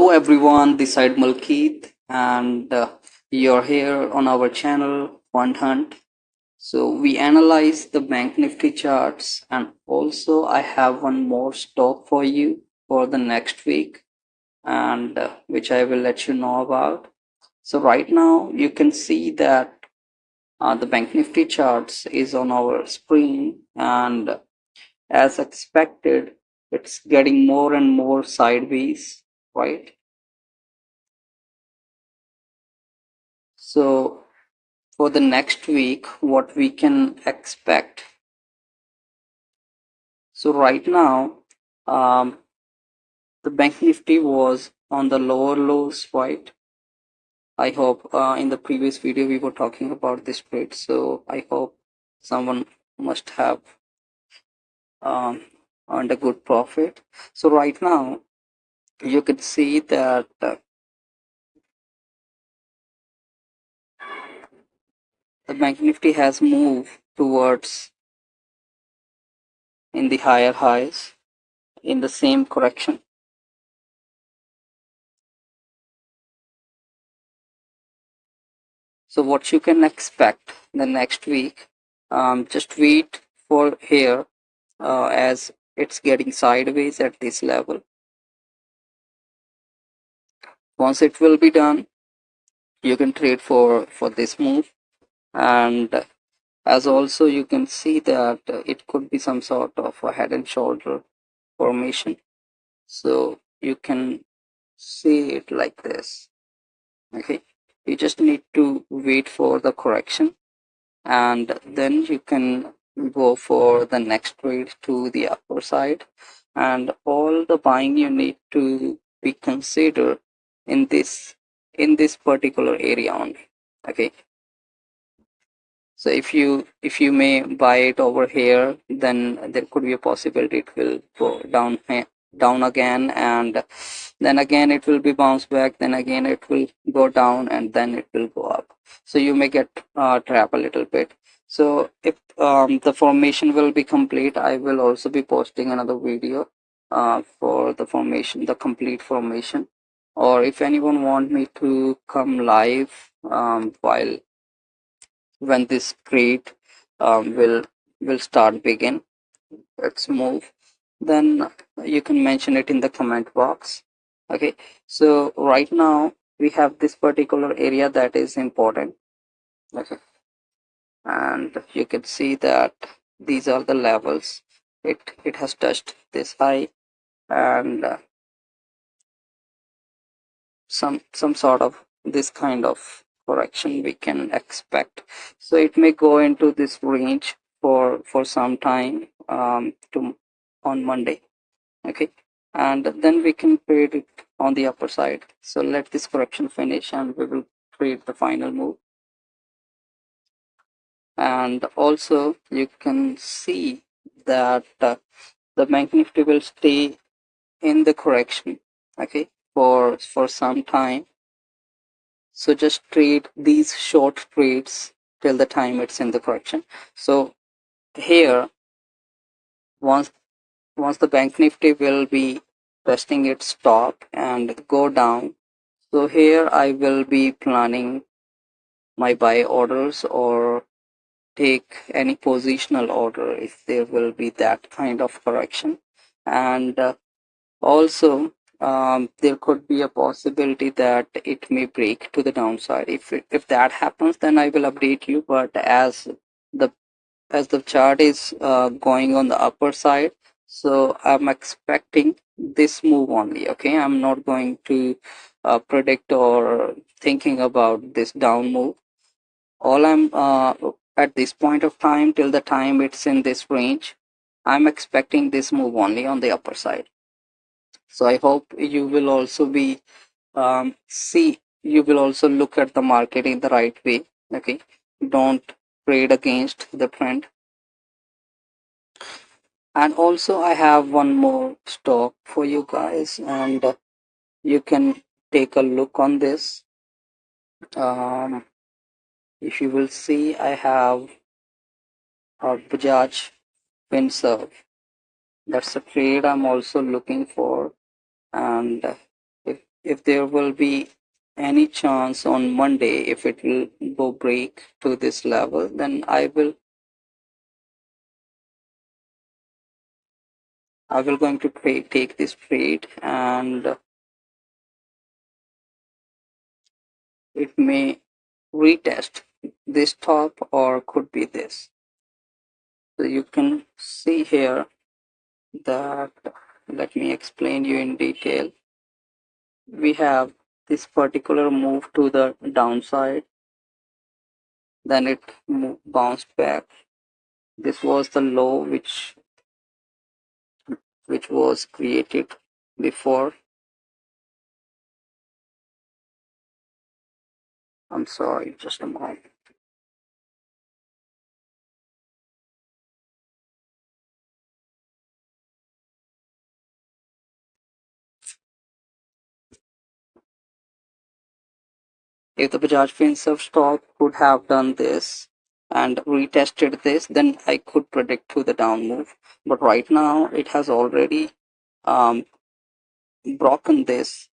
Hello everyone, this side Malkeet, and you're here on our channel Fund Hunt. So we analyze the Bank Nifty charts, and also I have one more stock for you for the next week, and which I will let you know about. So right now you can see that the Bank Nifty charts is on our screen, and as expected, it's getting more and more sideways, right? So for the next week, what we can expect. So right now, um, the Bank Nifty was on the lower lows, right? I hope in the previous video we were talking about this trade, so I hope someone must have um, earned a good profit. So right now, you could see that the Bank Nifty has moved towards in the higher highs in the same correction. So what you can expect the next week, just wait for here as it's getting sideways at this level. Once it will be done, you can trade for this move, and as also you can see that it could be some sort of a head and shoulder formation. So you can see it like this. Okay, you just need to wait for the correction, and then you can go for the next trade to the upper side, and all the buying you need to be considered in this particular area only. Okay, so if you may buy it over here, then there could be a possibility it will go down again, and then again it will be bounce back, then again it will go down, and then it will go up. So you may get trapped a little bit. So if the formation will be complete, I will also be posting another video for the formation, the complete formation. Or if anyone want me to come live while when this trade will start begin, let's move, then you can mention it in the comment box. Okay, so right now we have this particular area that is important. Okay, and you can see that these are the levels. It has touched this high, and some sort of this kind of correction we can expect. So it may go into this range for some time to on Monday. Okay, and then we can trade it on the upper side. So let this correction finish, and we will trade the final move. And also you can see that the Bank Nifty will stay in the correction, okay, for some time. So just trade these short trades till the time it's in the correction. So here, once the Bank Nifty will be testing its top and go down, so here I will be planning my buy orders or take any positional order if there will be that kind of correction. And also there could be a possibility that it may break to the downside. If that happens, then I will update you. But the the chart is going on the upper side, so I'm expecting this move only. Okay, I'm not going to predict or thinking about this down move. All I'm at this point of time, till the time it's in this range, I'm expecting this move only on the upper side. So I hope you will also be you will also look at the market in the right way. Okay, don't trade against the trend. And also I have one more stock for you guys, and you can take a look on this. If you will see, I have a Bajaj Finserv. That's a trade I'm also looking for. And if there will be any chance on Monday, if it will go break to this level, then I will going to take this trade, and it may retest this top or could be this. So you can see here that, let me explain you in detail. We have this particular move to the downside, then it bounced back. This was the low which was created before. I'm sorry, just a moment. If the Bajaj Finserv stock could have done this and retested this, then I could predict to the down move. But right now it has already um, broken this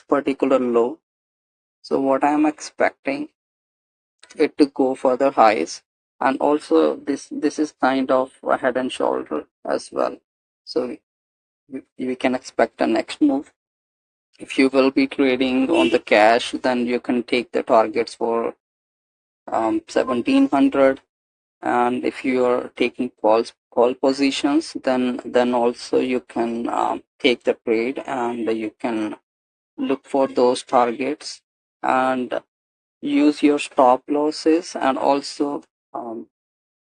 particular low. So what I'm expecting it to go further highs, and also this is kind of a head and shoulder as well. So we can expect a next move. If you will be trading on the cash, then you can take the targets for 1700, and if you are taking call positions, then also you can take the trade, and you can look for those targets and use your stop losses, and also um,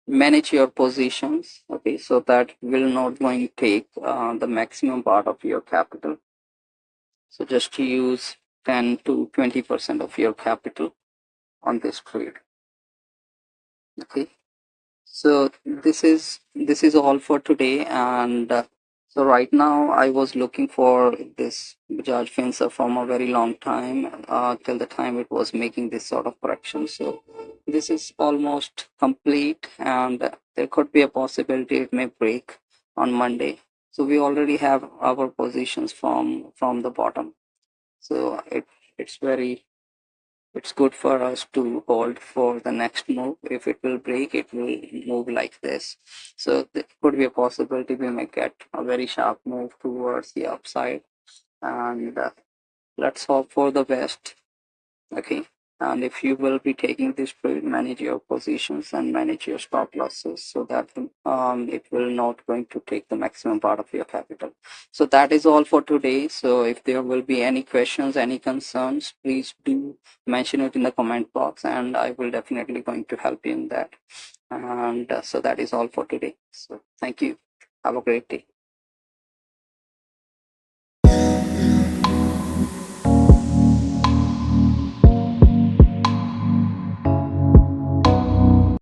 manage your positions, okay, so that will not going to take the maximum part of your capital. So just use 10 to 20% of your capital on this trade, okay. So this is all for today, and so right now I was looking for this Bajaj Finserv from a very long time, till the time it was making this sort of correction. So this is almost complete, and there could be a possibility it may break on Monday. So we already have our positions from the bottom. So it's good for us to hold for the next move. If it will break, it will move like this. So there could be a possibility we may get a very sharp move towards the upside, and let's hope for the best, okay. And if you will be taking this trade, manage your positions and manage your stop losses, so that it will not going to take the maximum part of your capital. So that is all for today. So if there will be any questions, any concerns, please do mention it in the comment box, and I will definitely going to help you in that. And so that is all for today. So thank you. Have a great day.